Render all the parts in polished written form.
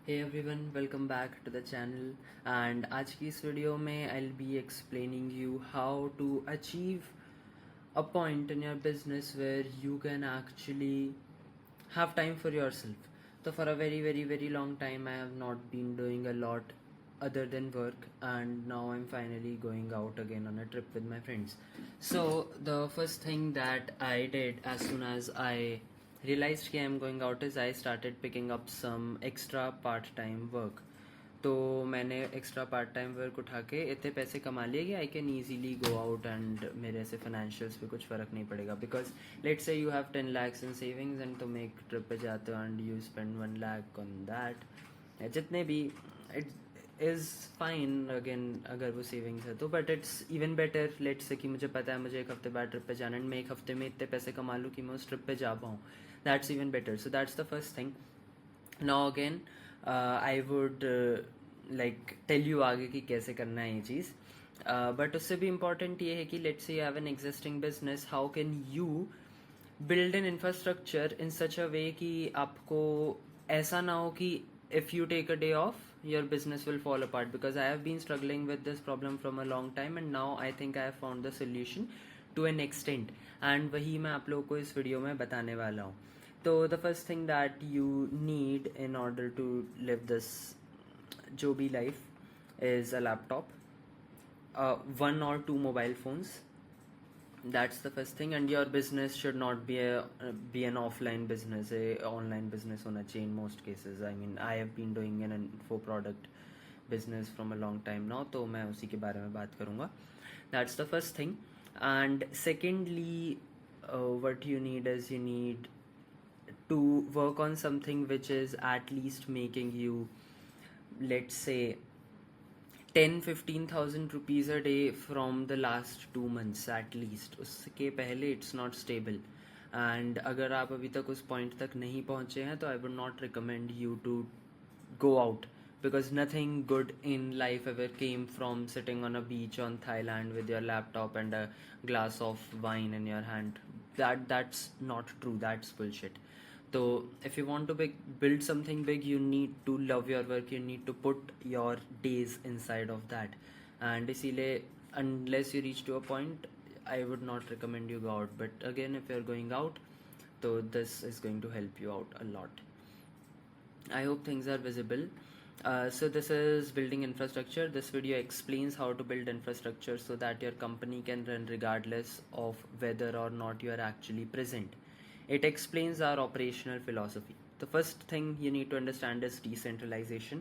Hey everyone, welcome back to the channel and आज की इस वीडियो में I'll be explaining you how to achieve a point in your business where you can actually have time for yourself. So for a very long time I have not been doing a lot other than work, and now I'm finally going out again on a trip with my friends. So the first thing that I did as soon as I realized कि I'm going out is I started picking up some extra part time work. तो मैंने extra part time work उठा के इतने पैसे कमा लिए कि I can easily go out and मेरे से फाइनेंशियल्स पे कुछ फ़र्क नहीं पड़ेगा. Because let's say you have 10 lakhs in savings and तुम एक ट्रिप पे जाते हो and you spend 1 lakh on that, जितने भी इट इज़ फाइन अगेन अगर वो सेविंग्स है तो. But it's even better let's say कि मुझे पता है मुझे एक हफ्ते बाद ट्रिप पे जाना एंड मैं एक हफ्ते में इतने पैसे कमा लूँ कि मैं उस ट्रिप पे जा पाऊँ. That's even better. So that's the first thing. Now again I would like tell you आगे कि कैसे करना है ये चीज़. बट उससे भी इम्पॉर्टेंट ये है कि let's say you have an existing business, how can you build an infrastructure in such a way कि आपको ऐसा ना हो कि if you take a day off your business will fall apart, because I have been struggling with this problem from a long time and now I think I have found the solution to an extent, and वही मैं आप लोगों को इस video में बताने वाला हूँ. तो the first thing that you need in order to live this जो भी life is a laptop, one or two mobile phones. That's the first thing. And your business should not be an offline business. A online business होना चाहिए in most cases. I mean, I have been doing an info product business from a long time now, तो मैं उसी के बारे में बात करूँगा. That's the first thing. And secondly, what you need is you need to work on something which is at least making you, let's say, 10-15,000 rupees a day from the last 2 months at least. उसके पहले it's not stable. And अगर आप अभी तक उस point तक नहीं पहुँचे हैं तो I would not recommend you to go out, because nothing good in life ever came from sitting on a beach on Thailand with your laptop and a glass of wine in your hand. That's not true. That's bullshit. So if you want to build something big, you need to love your work. You need to put your days inside of that. And इसीलिए unless you reach to a point, I would not recommend you go out. But again, if you're going out, so this is going to help you out a lot. I hope things are visible. So this is building infrastructure. This video explains how to build infrastructure so that your company can run regardless of whether or not you are actually present. It explains our operational philosophy. The first thing you need to understand is decentralization.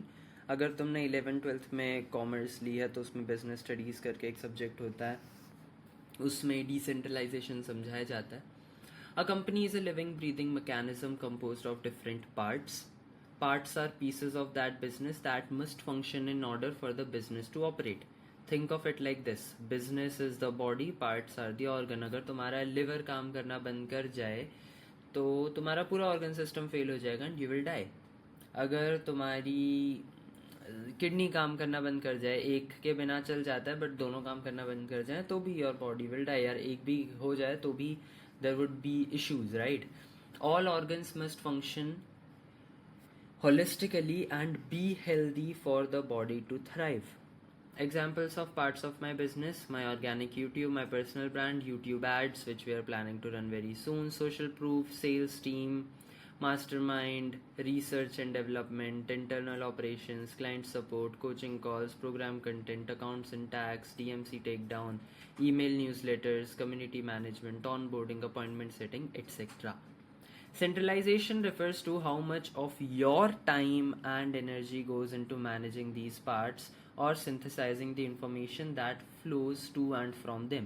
अगर तुमने 11th-12th में commerce ली है तो उसमें business studies करके एक subject होता है, उसमें डिसेंट्रलाइजेशन समझाया जाता है. A company is a living, breathing mechanism composed of different parts. Parts are pieces of that business that must function in order for the business to operate. Think of it like this. Business is the body, parts are the organ. अगर तुम्हारा liver काम करना बंद कर जाए तो तुम्हारा पूरा ऑर्गन सिस्टम फेल हो जाएगा एंड यू विल डाई. अगर तुम्हारी किडनी काम करना बंद कर जाए, एक के बिना चल जाता है बट दोनों काम करना बंद कर जाए तो भी योर बॉडी विल डाई. यार एक भी हो जाए तो भी there would be issues, right? All organs must function holistically and be healthy for the body to thrive. Examples of parts of my business: my organic YouTube, my personal brand, YouTube ads which we are planning to run very soon, social proof, sales team, mastermind, research and development, internal operations, client support, coaching calls, program content, accounts and tax, DMC takedown, email newsletters, community management, onboarding, appointment setting, etc. Centralization refers to how much of your time and energy goes into managing these parts or synthesizing the information that flows to and from them.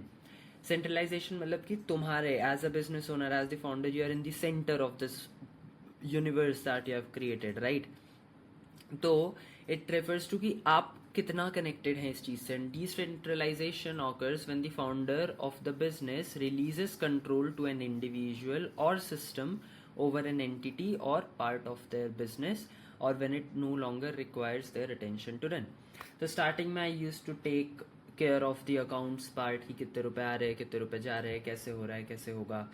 Centralization मतलब कि तुम्हारे as a business owner, as the founder, you are in the center of this universe that you have created, right? तो it refers to कि आप कितना connected हैं इस चीज से. Decentralization occurs when the founder of the business releases control to an individual or system over an entity or part of their business, or when it no longer requires their attention to run. So starting में I used to take care of the accounts part कि कितने रुपए आ रहे हैं, कितने रुपए जा रहे हैं, कैसे हो रहा है, कैसे होगा,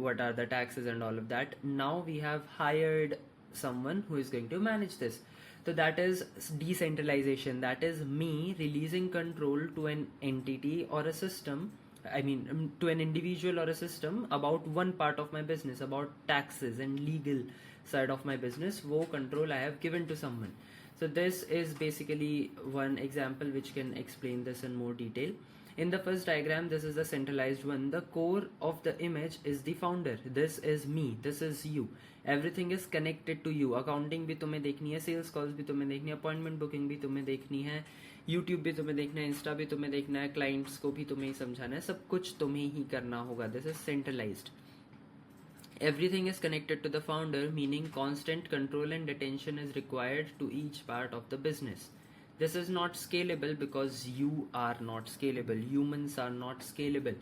what are the taxes and all of that. Now we have hired someone who is going to manage this. So that is decentralization. That is me releasing control to an entity or a system, to an individual or a system about one part of my business, about taxes and legal side of my business. Wo control I have given to someone. So this is basically one example which can explain this in more detail. In the first diagram, this is the centralized one. The core of the image is the founder. This is me. This is you. Everything is connected to you. Accounting भी तुम्हें देखनी है, sales calls भी तुम्हें देखनी है, appointment booking भी तुम्हें देखनी है, YouTube भी तुम्हें देखना है, Insta भी तुम्हें देखना है, clients को भी तुम्हें ही समझाना है, सब कुछ तुम्हें ही करना होगा. This is centralized. Everything is connected to the founder, meaning constant control and attention is required to each part of the business. This is not scalable because you are not scalable. Humans are not scalable.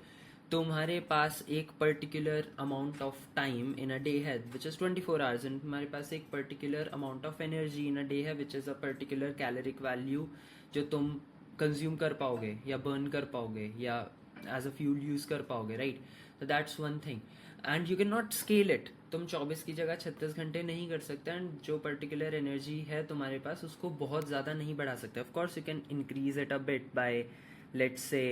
तुम्हारे पास एक particular amount of time in a day है which is 24 hours, and तुम्हारे पास एक particular amount of energy in a day है which is a particular caloric value जो तुम कंज्यूम कर पाओगे या बर्न कर पाओगे या एज अ फ्यूल यूज़ कर पाओगे, राइट. तो that's one thing and you can not scale it. तुम 24 की जगह 36 घंटे नहीं कर सकते, एंड जो पर्टिकुलर एनर्जी है तुम्हारे पास उसको बहुत ज़्यादा नहीं बढ़ा सकते. Of course you can increase it a bit by let's say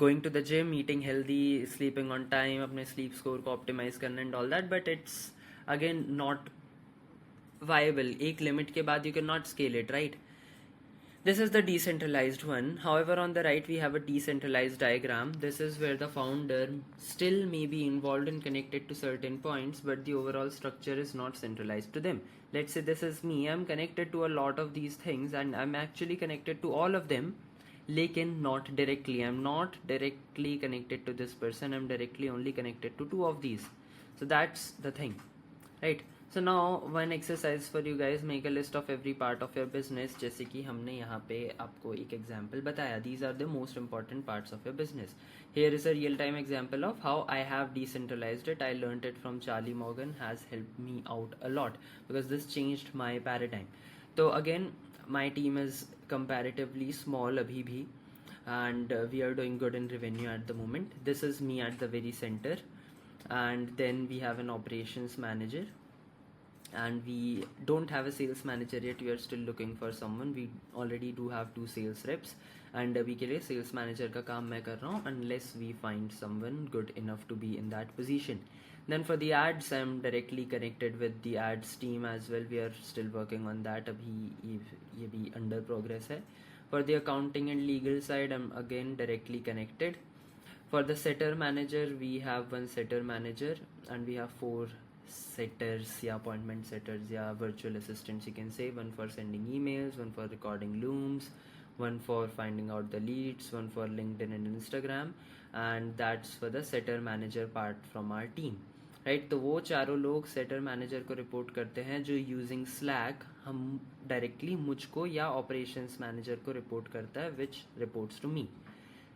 going to the gym, eating healthy, sleeping on time, अपने sleep score को optimize करना and all that, but it's again not viable. एक limit के बाद you cannot scale it, right? This is the decentralized one. However, on the right we have a decentralized diagram. This is where the founder still may be involved and connected to certain points, but the overall structure is not centralized to them. Let's say this is me. I'm connected to a lot of these things and I'm actually connected to all of them, लेकिन not directly. I'm not directly connected to this person. I'm directly only connected to 2 of these. So that's the thing, right? So now one exercise for you guys, make a list of every part of your business. जैसे कि हमने यहाँ पे आपको एक example बताया. These are the most important parts of your business. Here is a real time example of how I have decentralized it. I learned it from Charlie Morgan, has helped me out a lot because this changed my paradigm. So again, my team is comparatively small abhi bhi, and we are doing good in revenue at the moment. This is me at the very center, and then we have an operations manager, and we don't have a sales manager yet. We are still looking for someone. We already do have 2 sales reps, and अभी के लिए sales manager का काम मैं कर रहा हूँ unless we find someone good enough to be in that position. Then for the ads, I'm directly connected with the ads team as well. We are still working on that. अभी ये भी under progress है. For the accounting and legal side, I'm again directly connected. For the setter manager, we have 1 setter manager and we have 4 setters या appointment setters या virtual assistants you can say. 1 for sending emails, 1 for recording looms, 1 for finding out the leads, 1 for LinkedIn and Instagram, and that's for the setter manager part from our team. Right. तो वो चारों लोग shutter manager को report करते हैं जो using slack हम directly मुझको या ऑपरेशंस मैनेजर को रिपोर्ट करता है which reports to me.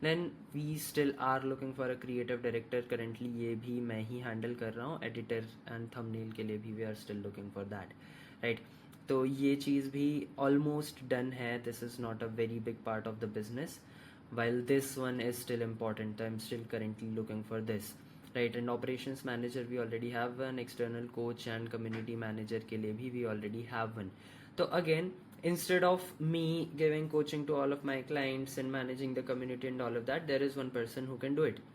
Then we still are looking for a creative director. Currently ये भी मैं ही हैंडल कर रहा हूँ. एडिटर एंड थंबनेल के लिए भी we are still looking for that, right. तो ये चीज़ भी ऑलमोस्ट डन है. This is not a very big part of the business, while this one is still important. I'm still currently looking for this, right. And operations manager we already have one. External coach and community manager के लिए भी we already have one. तो again, instead of me giving coaching to all of my clients and managing the community and all of that, there is one person who can do it.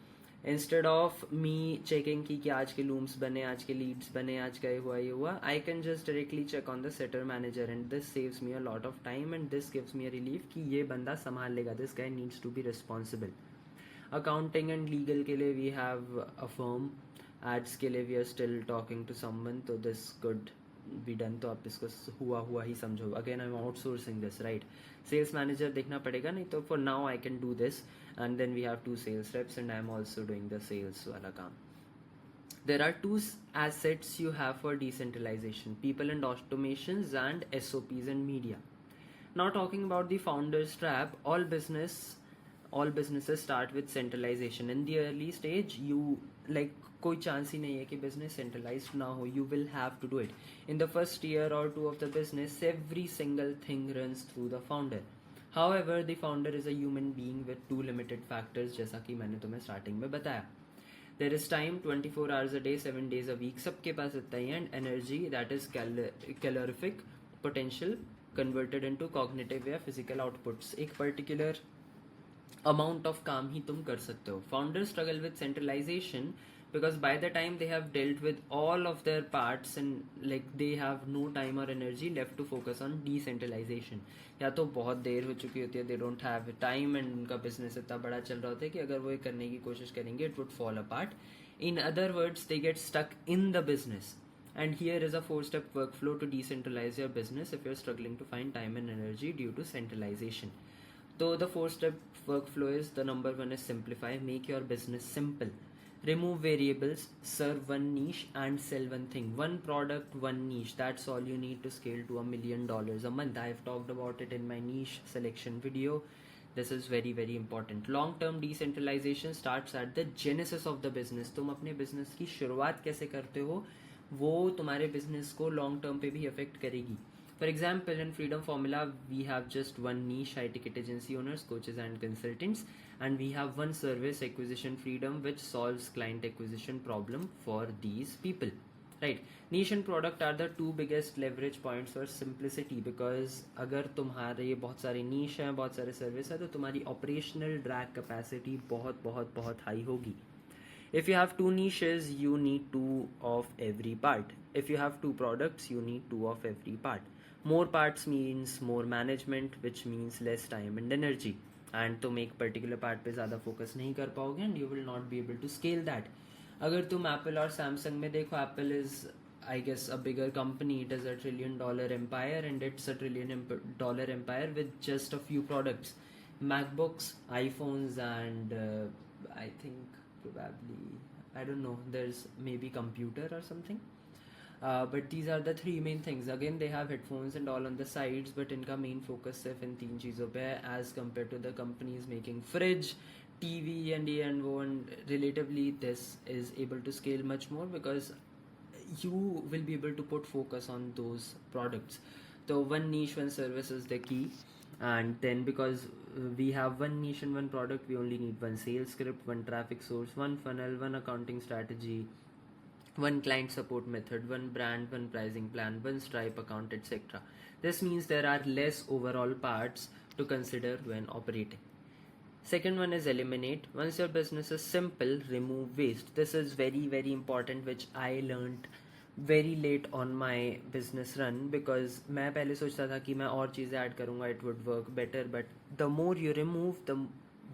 Instead of me checking कि आज के looms बने, आज के leads बने, आज का ये हुआ, I can just directly check on the setter manager, and this saves me a lot of time and this gives me a relief कि ये बंदा संभाल लेगा. This guy needs to be responsible. Accounting and legal के लिए we have a firm. Ads के लिए we are still talking to someone, तो this could be done. तो आप इसको हुआ ही समझो. Again, I'm outsourcing this, right? Sales manager देखना पड़ेगा, नहीं तो for now I can do this. And then we have 2 sales reps and I'm also doing the sales वाला काम. There are 2 assets you have for decentralization: people and automations and SOPs and media. Now talking about the founder's trap, all businesses start with centralization. In the early stage, you कोई chance ही नहीं है कि business centralized ना हो. You will have to do it. In the first year or 2 of the business, every single thing runs through the founder. However, the founder is a human being with 2 limited factors, जैसा कि मैंने तुम्हें starting में बताया. There is time 24 hours a day, 7 days a week. सबके पास इतना ही है. And energy, that is calorific potential converted into cognitive या physical outputs. एक particular amount of काम ही तुम कर सकते हो. Founders struggle with centralization because by the time they have dealt with all of their parts and like they have no time or energy left to focus on decentralization. या तो बहुत देर हो चुकी होती है, they don't have time and उनका business इतना बड़ा चल रहा होता है कि अगर वो ये करने की कोशिश करेंगे it would fall apart. In other words, they get stuck in the business. And here is a 4-step workflow to decentralize your business if you're struggling to find time and energy due to centralization. So the 4-step workflow is, the number 1 is simplify. Make your business simple. Remove variables, serve one niche and sell one thing. One product, one niche. That's all you need to scale to $1 million a month. I've talked about it in my niche selection video. This is very, very important. Long-term decentralization starts at the genesis of the business. तुम अपने business की शुरुआत कैसे करते हो, वो तुम्हारे business को long term पे भी affect करेगी. For example, in Freedom Formula, we have just one niche, high ticket agency owners, coaches and consultants, and we have one service, acquisition freedom, which solves client acquisition problem for these people. Right? Niche and product are the two biggest leverage points for simplicity, because अगर तुम्हारे बहुत सारे niche हैं, बहुत सारे service है, तो तुम्हारी operational drag capacity बहुत बहुत बहुत high होगी. If you have 2 niches, you need 2 of every part. If you have 2 products, you need 2 of every part. More parts means more management, which means less time and energy. And तुम एक particular part पे ज़्यादा focus नहीं कर पाओगे and you will not be able to scale that. अगर तुम Apple और Samsung में देखो, Apple is, I guess, a bigger company. It is a $1 trillion empire, and it's a $1 trillion empire with just a few products. MacBooks, iPhones, and I think probably, I don't know, there's maybe computer or something. But these are the 3 main things. Again, they have headphones and all on the sides, but इनका main focus सिर्फ इन 3 चीज़ों पे है, as compared to the companies making fridge, TV and ये and वो, and relatively this is able to scale much more because you will be able to put focus on those products. So one niche, one service is the key. And then because we have one niche and one product, we only need one sales script, one traffic source, one funnel, one accounting strategy, one client support method, one brand, one pricing plan, one Stripe account, etc. This means there are less overall parts to consider when operating. Second one is eliminate. Once your business is simple, remove waste. This is very, very important, which I learned very late on my business run, because मैं पहले सोचता था कि मैं और चीज़ें add करूँगा, it would work better, but the more you remove,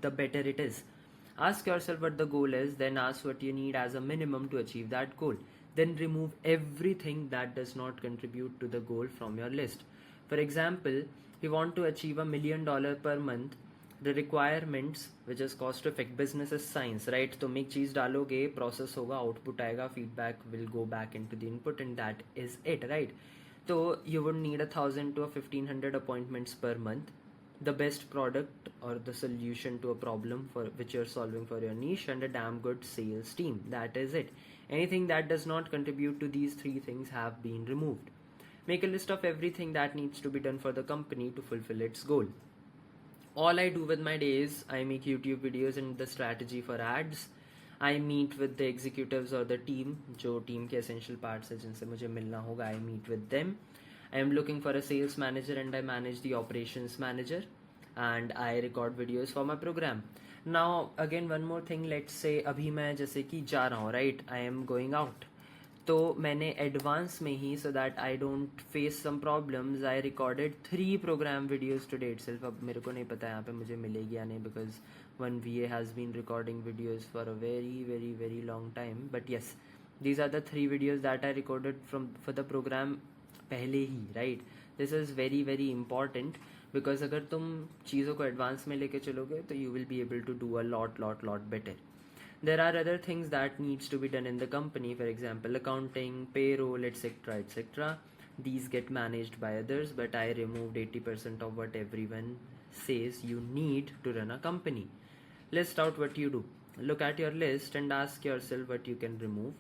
the better it is. Ask yourself what the goal is, then ask what you need as a minimum to achieve that goal. Then remove everything that does not contribute to the goal from your list. For example, if you want to achieve $1 million per month, the requirements, which is cost effect, business is science, right? तुम एक चीज़ डालोगे, process होगा, output आएगा, feedback will go back into the input, and that is it, right? So you would need 1,000 to 1,500 appointments per month, the best product or the solution to a problem for which you're solving for your niche, and a damn good sales team. That is it. Anything that does not contribute to these 3 things have been removed. Make a list of everything that needs to be done for the company to fulfill its goal. All I do with my day is I make YouTube videos and the strategy for ads. I meet with the executives or the team, जो team के essential parts है जिनसे मुझे मिलना होगा. I meet with them. I am looking for a sales manager and I manage the operations manager, and I record videos for my program. Now again, one more thing, let's say अभी मैं जैसे कि जा रहा हूँ, right? I am going out. तो मैंने advance में ही, so that I don't face some problems, I recorded 3 program videos today itself. अब मेरे को नहीं पता यहाँ पे मुझे मिलेगी या नहीं, because one VA has been recording videos for a very very very long time. But yes, these are the 3 videos that I recorded from for the program पहले ही, right? This is very very important, because अगर तुम चीज़ों को advance में लेके चलोगे तो you will be able to do a lot better. There are other things that needs to be done in the company, for example, accounting, payroll, etc., etc. These get managed by others, but I removed 80% of what everyone says you need to run a company. List out what you do. Look at your list and ask yourself what you can remove.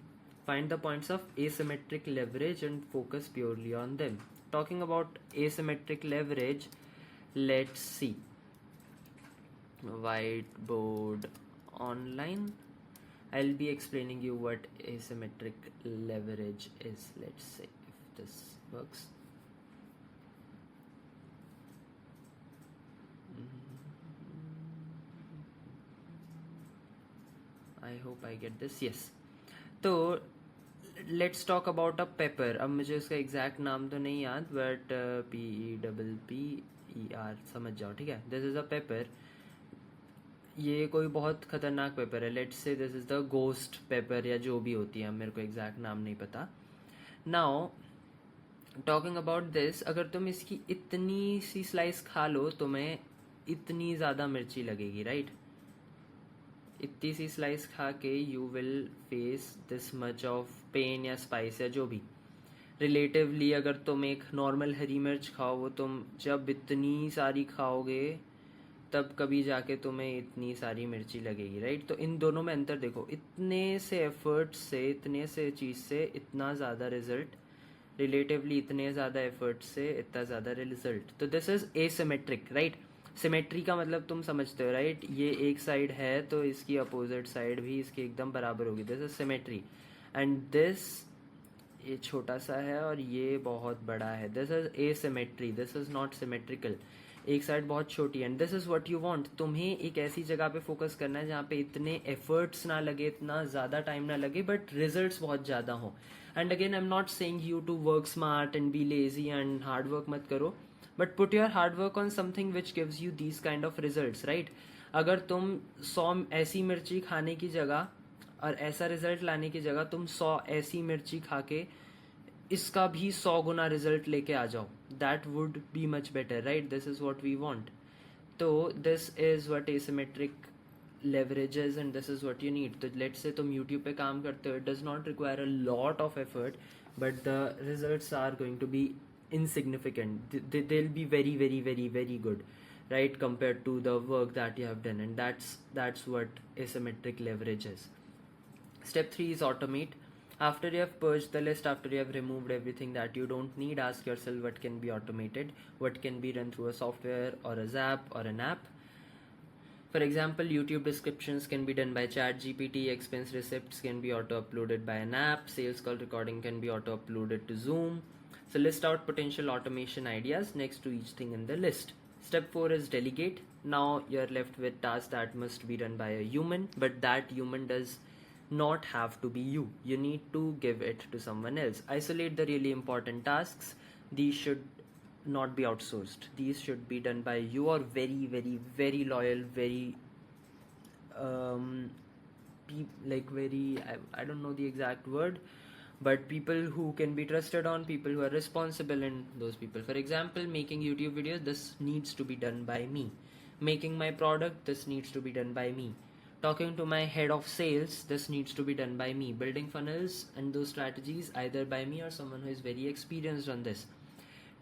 Find the points of asymmetric leverage and focus purely on them. Talking about asymmetric leverage, let's see. Whiteboard online. I'll be explaining you what asymmetric leverage is. Let's see if this works. I hope I get this. Yes. तो let's talk about a paper. अब मुझे उसका exact नाम तो नहीं याद, but PEPPER समझ जाओ, ठीक है. This is a paper. ये कोई बहुत खतरनाक पेपर है. Let's say this is the ghost paper या जो भी होती है, मेरे को एग्जैक्ट नाम नहीं पता. नाउ टॉकिंग अबाउट दिस, अगर तुम इसकी इतनी सी स्लाइस खा लो तुम्हें इतनी ज़्यादा मिर्ची लगेगी, राइट. इतनी सी स्लाइस खा के you will face this much of pain या स्पाइस या जो भी. रिलेटिवली अगर तुम एक नॉर्मल हरी मिर्च खाओ, वो तुम जब इतनी सारी खाओगे तब कभी जाके तुम्हें इतनी सारी मिर्ची लगेगी, राइट. तो इन दोनों में अंतर देखो. इतने से एफर्ट से, इतने से चीज़ से इतना ज़्यादा रिजल्ट, रिलेटिवली इतने ज़्यादा एफर्ट से इतना ज़्यादा रिजल्ट. तो this is asymmetric, right. Symmetry का मतलब तुम समझते हो, राइट. ये एक साइड है तो इसकी अपोजिट साइड भी इसकी एकदम बराबर होगी. This is symmetry. And this, ये छोटा सा है और ये बहुत बड़ा है. This is asymmetry. This is not symmetrical. एक साइड बहुत छोटी है. And this is what you want. तुम्हें एक ऐसी जगह पे फोकस करना है जहाँ पे इतने एफर्ट्स ना लगे, इतना ज़्यादा टाइम ना लगे, बट रिजल्ट्स बहुत ज़्यादा हो. And again I am not saying you to work smart and be lazy and hard work मत करो, but put your hard work on something which gives you these kind of results, right. अगर तुम 100 ऐसी मिर्ची खाने की जगह और ऐसा रिजल्ट लाने की जगह तुम 100 ऐसी मिर्ची खा के इसका भी 100 गुना रिजल्ट लेके आ जाओ, that would be much better, right. This is what we want. तो this is what asymmetric leverages and this is what you need. तो let's say तुम YouTube पे काम करते हो, it does not require a lot of effort, but the results are going to be insignificant. They'll be very very very very good, right, compared to the work that you have done. And that's what asymmetric leverage is. Step 3 is automate. After you have purged the list, after you have removed everything that you don't need, ask yourself what can be automated, what can be run through a software or a zap or an app. For example, YouTube descriptions can be done by ChatGPT, expense receipts can be auto-uploaded by an app, sales call recording can be auto-uploaded to Zoom. So list out potential automation ideas next to each thing in the list. Step 4 is delegate. Now you're left with tasks that must be done by a human, but that human does not have to be you. You need to give it to someone else. Isolate the really important tasks. These should not be outsourced. These should be done by you or very very very loyal, very very, I don't know the exact word, but people who can be trusted on, people who are responsible, and those people. For example, making YouTube videos, this needs to be done by me. Making my product, this needs to be done by me. Talking to my head of sales, this needs to be done by me. Building funnels and those strategies, either by me or someone who is very experienced on this.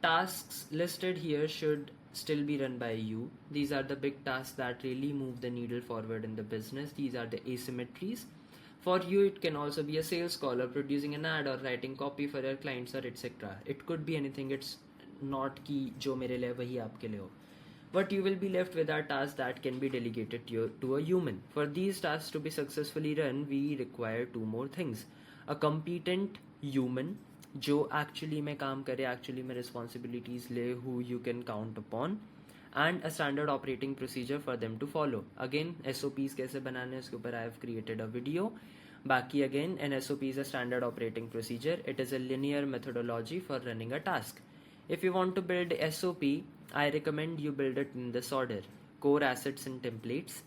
Tasks listed here should still be run by you. These are the big tasks that really move the needle forward in the business. These are the asymmetries. For you, it can also be a sales call or producing an ad or writing copy for your clients or etc. It could be anything. It's not कि जो मेरे लिए वही आपके लिए हो. What you will be left with are tasks that can be delegated to a human. For these tasks to be successfully run, we require two more things. A competent human जो actually में काम करे, actually में responsibilities ले, who you can count upon, and a standard operating procedure for them to follow. Again SOPs कैसे बनाने उसके ऊपर I have created a video. बाकी again an SOP is a standard operating procedure. It is a linear methodology for running a task. If you want to build SOP, I recommend you build it in this order: core assets and templates,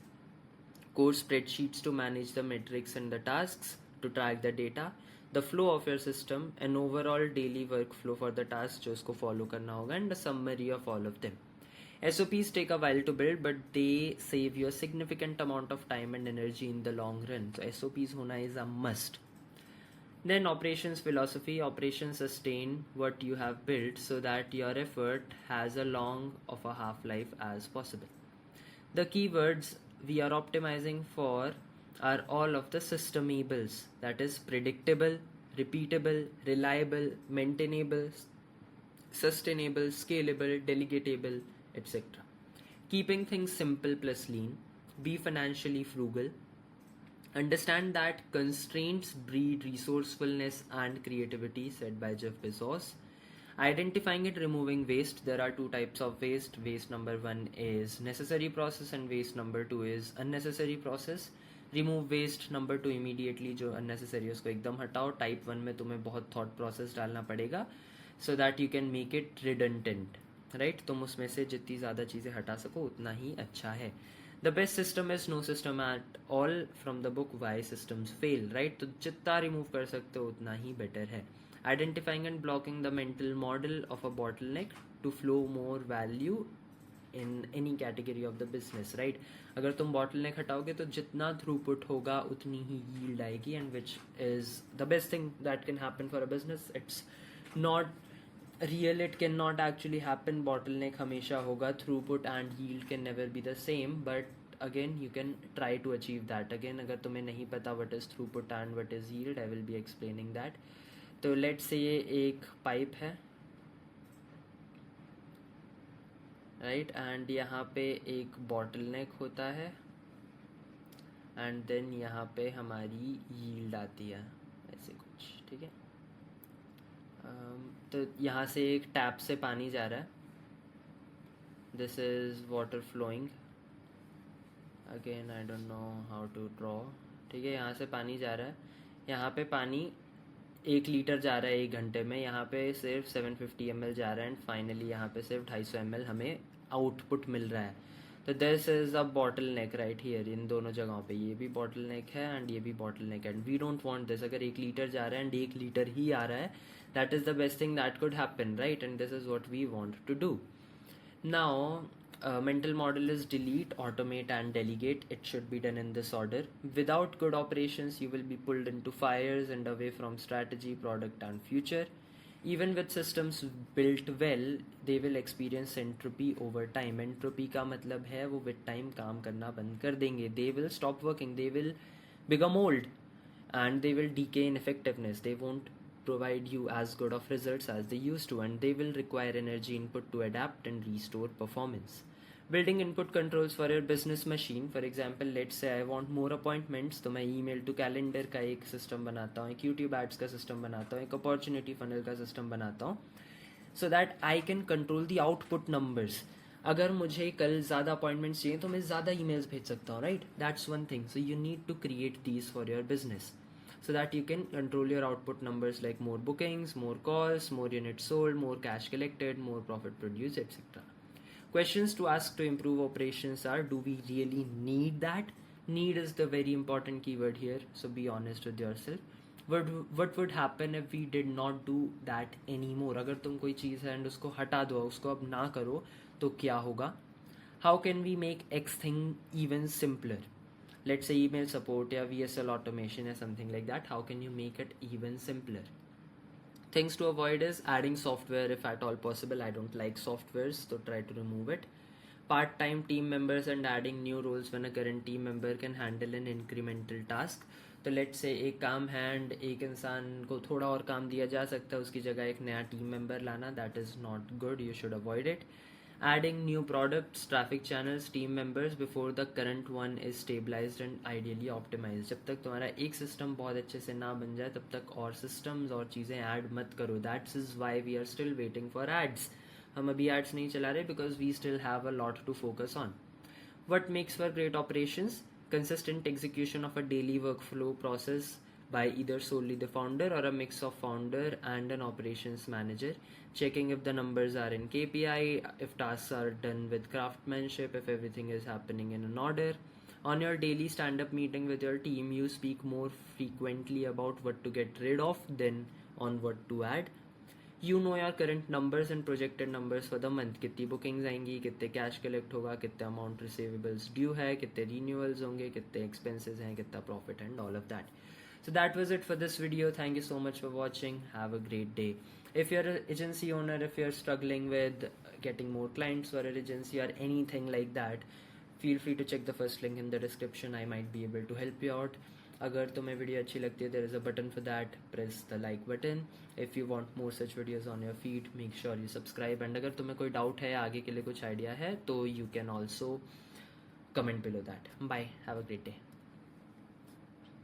core spreadsheets to manage the metrics and the tasks, to track the data, the flow of your system, an overall daily workflow for the tasks जो उसको follow करना होगा, and a summary of all of them. SOPs take a while to build, but they save you a significant amount of time and energy in the long run. So SOPs होना is a must. Then operations philosophy. Operations sustain what you have built so that your effort has a long of a half-life as possible. The keywords we are optimizing for are all of the systemables, that is predictable, repeatable, reliable, maintainable, sustainable, scalable, delegatable, etc. Keeping things simple plus lean. Be financially frugal. Understand that constraints breed resourcefulness and creativity, said by Jeff Bezos. Identifying and removing waste. There are two types of waste. Waste number one is necessary process and waste number two is unnecessary process. Remove waste number two immediately, जो unnecessary है उसको एकदम हटाओ. Type one में तुम्हें बहुत thought process डालना पड़ेगा so that you can make it redundant, right. तुम उसमें से जितनी ज़्यादा चीज़ें हटा सको उतना ही अच्छा है. The best system is no system at all, from the book why systems fail, right. तो जितना रिमूव कर सकते हो उतना ही बेटर है. Identifying and blocking the mental model of a bottleneck to flow more value in any category of the business, right. अगर तुम बॉटलनेक हटाओगे तो जितना थ्रूपुट होगा उतनी ही यील्ड आएगी, and which is the best thing that can happen for a business. It's not real, it can not actually happen. Bottleneck हमेशा होगा, throughput and yield can never be the same, but again you can try to achieve that. Again अगर तुम्हें नहीं पता what is throughput and what is yield, I will be explaining that. तो let's say ये एक pipe है, right, and यहाँ पे एक बॉटलनेक होता है, एंड देन यहाँ पे हमारी यील्ड आती है ऐसे कुछ, ठीक है. तो यहाँ से एक टैप से पानी जा रहा है, this is water flowing. Again I don't know how to draw, ठीक है. यहाँ से पानी जा रहा है, यहाँ पे पानी 1 लीटर जा रहा है 1 घंटे में, यहाँ पे सिर्फ 750 ml जा रहा है, एंड फाइनली यहाँ पे सिर्फ 250 ml हमें आउटपुट मिल रहा है. तो this is a bottleneck right here. इन दोनों जगहों पे ये भी बॉटल नेक है एंड ये भी बॉटल नेक है, and we don't want this. अगर 1 लीटर जा रहा है एंड 1 लीटर ही आ रहा है, that is the best thing that could happen, right, and this is what we want to do. Now mental model is delete, automate and delegate. It should be done in this order. Without good operations, you will be pulled into fires and away from strategy, product and future. Even with systems built well, they will experience entropy over time. Entropy का मतलब है वो with time काम करना बंद कर देंगे. They will stop working. They will become old and they will decay in effectiveness. They won't provide you as good of results as they used to, and they will require energy input to adapt and restore performance. Building input controls for your business machine. For example, let's say I want more appointments, तो मैं email to calendar का एक system बनाता हूँ, एक YouTube ads का system बनाता हूँ, एक opportunity funnel का system बनाता हूँ, so that I can control the output numbers. अगर मुझे कल ज़्यादा अपॉइंटमेंट्स चाहिए तो मैं ज़्यादा emails भेज सकता हूँ, right? That's one thing. So you need to create these for your business, so that you can control your output numbers like more bookings, more calls, more units sold, more cash collected, more profit produced, etc. Questions to ask to improve operations are, do we really need that? Need is the very important keyword here, so be honest with yourself. What would happen if we did not do that anymore? अगर तुम कोई चीज़ है and उसको हटा दो, उसको अब ना करो तो क्या होगा? How can we make X thing even simpler? Let's say email support या VSL automation या something like that. How can you make it even simpler? Things to avoid is adding software if at all possible. I don't like softwares, so try to remove it. Part-time team members and adding new roles when a current team member can handle an incremental task. तो let's से एक काम है and एक इंसान को थोड़ा और काम दिया जा सकता है, उसकी जगह एक नया टीम मेंबर लाना, that is not good, you should avoid it. Adding new products, traffic channels, team members before the current one is stabilized and ideally optimized. जब तक तुम्हारा एक सिस्टम बहुत अच्छे से ना बन जाए तब तक और सिस्टम्स और चीज़ें ऐड मत करो. That's is why we are still waiting for ads. हम अभी एड्स नहीं चला रहे because we still have a lot to focus on. What makes for great operations? Consistent execution of a daily workflow process by either solely the founder or a mix of founder and an operations manager. Checking if the numbers are in KPI, if tasks are done with craftsmanship, if everything is happening in an order. On your daily stand-up meeting with your team, you speak more frequently about what to get rid of than on what to add. You know your current numbers and projected numbers for the month. कितनी bookings आएंगी, कितने cash collect होगा, कितने amount receivables due है, कितने renewals होंगे, कितने expenses हैं, कितना profit and all of that. So that was it for this video. Thank you so much for watching. Have a great day. If you're an agency owner, if you're struggling with getting more clients for an agency or anything like that, feel free to check the first link in the description. I might be able to help you out. अगर तुम्हें video अच्छी लगती है, there is a button for that. Press the like button. If you want more such videos on your feed, make sure you subscribe. And अगर तुम्हें कोई doubt है, आगे के लिए कुछ आइडिया है, तो you can also comment below that. Bye. Have a great day.